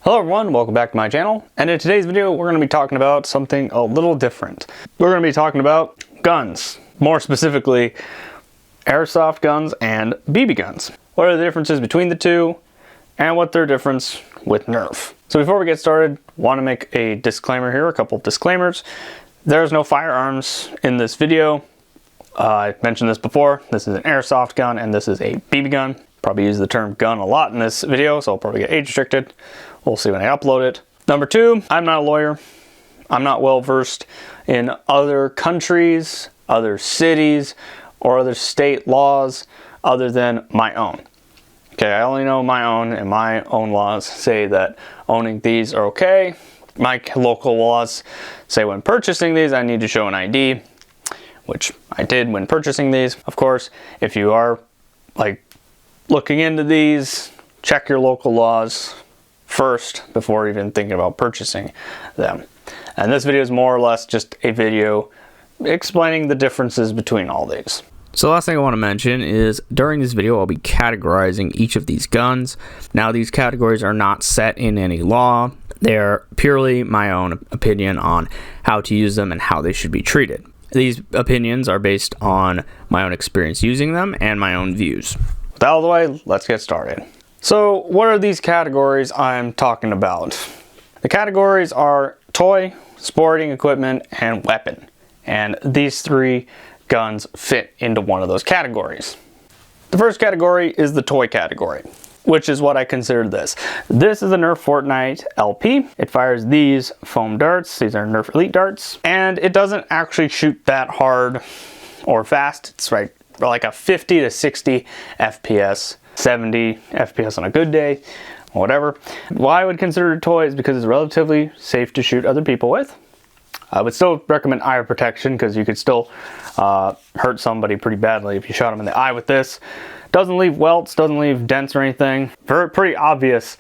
Hello everyone, welcome back to my channel, and in today's video we're going to be talking about something a little different. We're going to be talking about guns, more specifically airsoft guns and BB guns. What are the differences between the two, and what their difference with Nerf. So before we get started, I want to make a disclaimer here, a couple of disclaimers. There's no firearms in this video. I mentioned this before, this is an airsoft gun and this is a BB gun. Probably use the term gun a lot in this video, so I'll probably get age restricted. We'll see when I upload it. Number two, I'm not a lawyer. I'm not well versed in other countries, other cities, or other state laws other than my own. Okay, I only know my own, and my own laws say that owning these are okay. My local laws say when purchasing these I need to show an ID, which I did when purchasing these. Of course, if you are like looking into these, check your local laws first before even thinking about purchasing them. And this video is more or less just a video explaining the differences between all these. So last thing I want to mention is during this video I'll be categorizing each of these guns. Now these categories are not set in any law. They're purely my own opinion on how to use them and how they should be treated. These opinions are based on my own experience using them and my own views. With that out of the way, let's get started. So what are these categories I'm talking about? The categories are toy, sporting equipment, and weapon. And these three guns fit into one of those categories. The first category is the toy category, which is what I consider this. This is a Nerf Fortnite LP. It fires these foam darts. These are Nerf Elite darts. And it doesn't actually shoot that hard or fast. It's right like a 50 to 60 FPS, 70 FPS on a good day, whatever. Why I would consider it a toy is because it's relatively safe to shoot other people with. I would still recommend eye protection because you could still hurt somebody pretty badly if you shot them in the eye with this. Doesn't leave welts, doesn't leave dents or anything. For a pretty obvious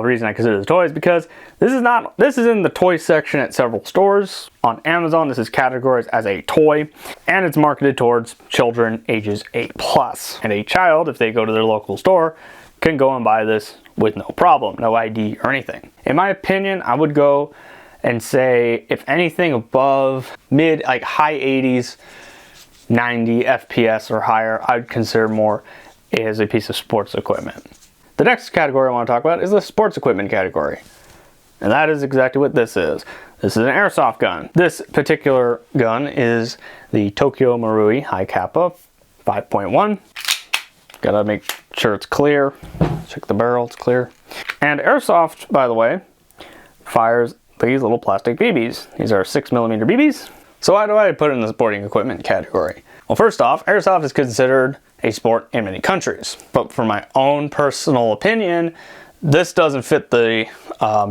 reason I consider this toy is because this is in the toy section at several stores. On Amazon, this is categorized as a toy, and it's marketed towards children ages 8+. And a child, if they go to their local store, can go and buy this with no problem, no ID or anything. In my opinion, I would go and say if anything above high 80s, 90 FPS or higher, I'd consider more as a piece of sports equipment. The next category I want to talk about is the sports equipment category. And that is exactly what this is. This is an airsoft gun. This particular gun is the Tokyo Marui High Kappa 5.1. Gotta make sure it's clear. Check the barrel, it's clear. And airsoft, by the way, fires these little plastic BBs. These are 6mm BBs. So why do I put it in the sporting equipment category? Well, first off, airsoft is considered a sport in many countries. But for my own personal opinion, this doesn't fit the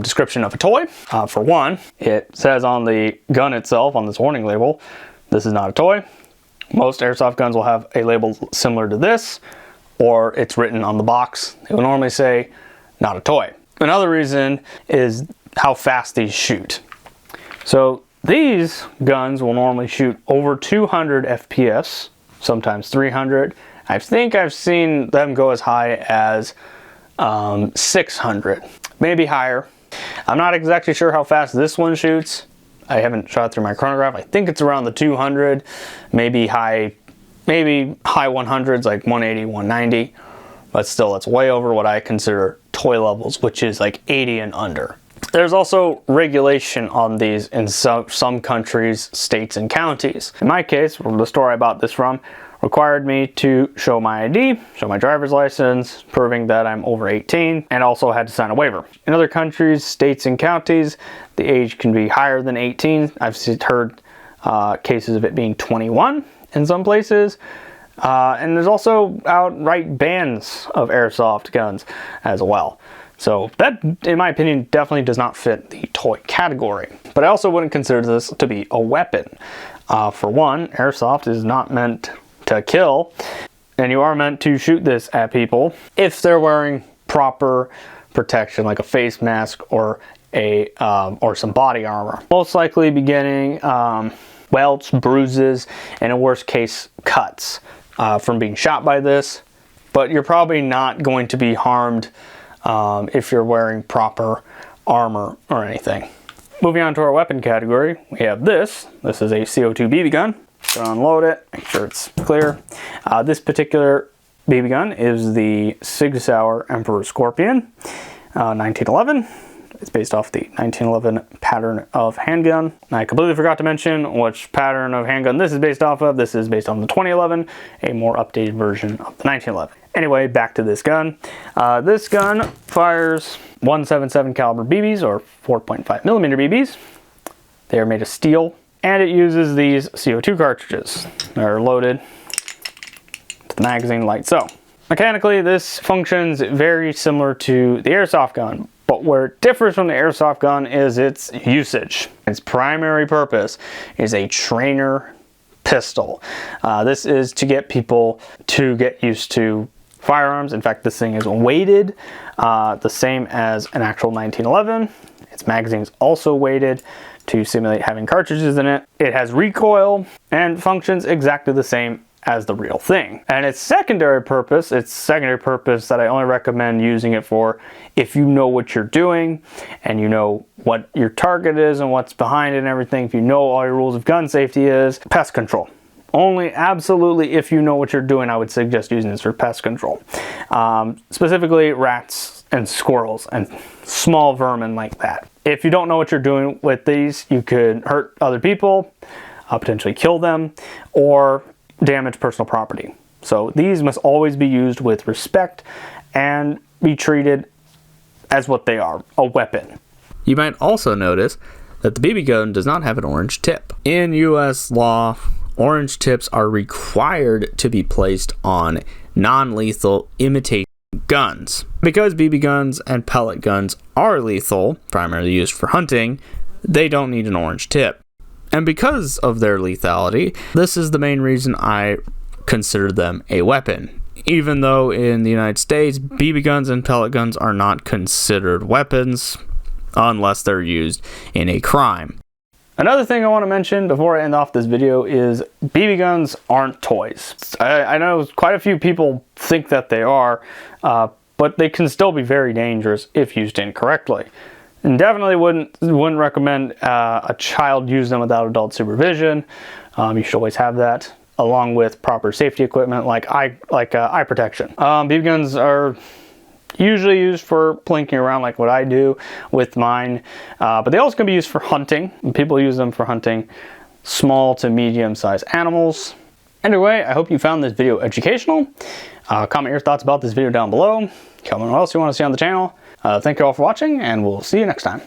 description of a toy. For one, it says on the gun itself, on this warning label, this is not a toy. Most airsoft guns will have a label similar to this, or it's written on the box. It will normally say, not a toy. Another reason is how fast these shoot. So these guns will normally shoot over 200 FPS, sometimes 300. I think I've seen them go as high as 600, maybe higher. I'm not exactly sure how fast this one shoots. I haven't shot through my chronograph. I think it's around the 200, maybe high 100s, like 180, 190. But still, it's way over what I consider toy levels, which is like 80 and under. There's also regulation on these in some countries, states, and counties. In my case, the store I bought this from required me to show my ID, show my driver's license, proving that I'm over 18, and also had to sign a waiver. In other countries, states, and counties, the age can be higher than 18. I've heard cases of it being 21 in some places. And there's also outright bans of airsoft guns as well. So that, in my opinion, definitely does not fit the toy category. But I also wouldn't consider this to be a weapon. For one, airsoft is not meant to kill, and you are meant to shoot this at people if they're wearing proper protection, like a face mask or some body armor. Most likely be getting welts, bruises, and in worst case, cuts from being shot by this. But you're probably not going to be harmed if you're wearing proper armor or anything. Moving on to our weapon category, we have this. This is a CO2 BB gun. So unload it, make sure it's clear. This particular BB gun is the Sig Sauer Emperor Scorpion 1911. It's based off the 1911 pattern of handgun. I completely forgot to mention which pattern of handgun this is based off of. This is based on the 2011, a more updated version of the 1911. Anyway, back to this gun. This gun fires 177 caliber BBs, or 4.5 millimeter BBs. They are made of steel, and it uses these CO2 cartridges. They're loaded to the magazine like so. Mechanically, this functions very similar to the airsoft gun, but where it differs from the airsoft gun is its usage. Its primary purpose is a trainer pistol. This is to get people to get used to firearms. In fact, this thing is weighted the same as an actual 1911. Its magazine is also weighted to simulate having cartridges in it. It has recoil and functions exactly the same as the real thing. And its secondary purpose that I only recommend using it for if you know what you're doing and you know what your target is and what's behind it and everything, if you know all your rules of gun safety, is pest control. Only absolutely if you know what you're doing, I would suggest using this for pest control. Specifically rats and squirrels and small vermin like that. If you don't know what you're doing with these, you could hurt other people, potentially kill them, or damage personal property. So these must always be used with respect and be treated as what they are, a weapon. You might also notice that the BB gun does not have an orange tip. In US law, orange tips are required to be placed on non-lethal imitation guns. Because BB guns and pellet guns are lethal, primarily used for hunting, they don't need an orange tip. And because of their lethality, this is the main reason I consider them a weapon. Even though in the United States, BB guns and pellet guns are not considered weapons unless they're used in a crime. Another thing I want to mention before I end off this video is BB guns aren't toys. I know quite a few people think that they are, but they can still be very dangerous if used incorrectly. And definitely wouldn't recommend a child use them without adult supervision. You should always have that, along with proper safety equipment like eye protection. BB guns are usually used for plinking around like what I do with mine, but they also can be used for hunting. People use them for hunting small to medium-sized animals. Anyway, I hope you found this video educational. Comment your thoughts about this video down below. Comment what else you want to see on the channel. Thank you all for watching, and we'll see you next time.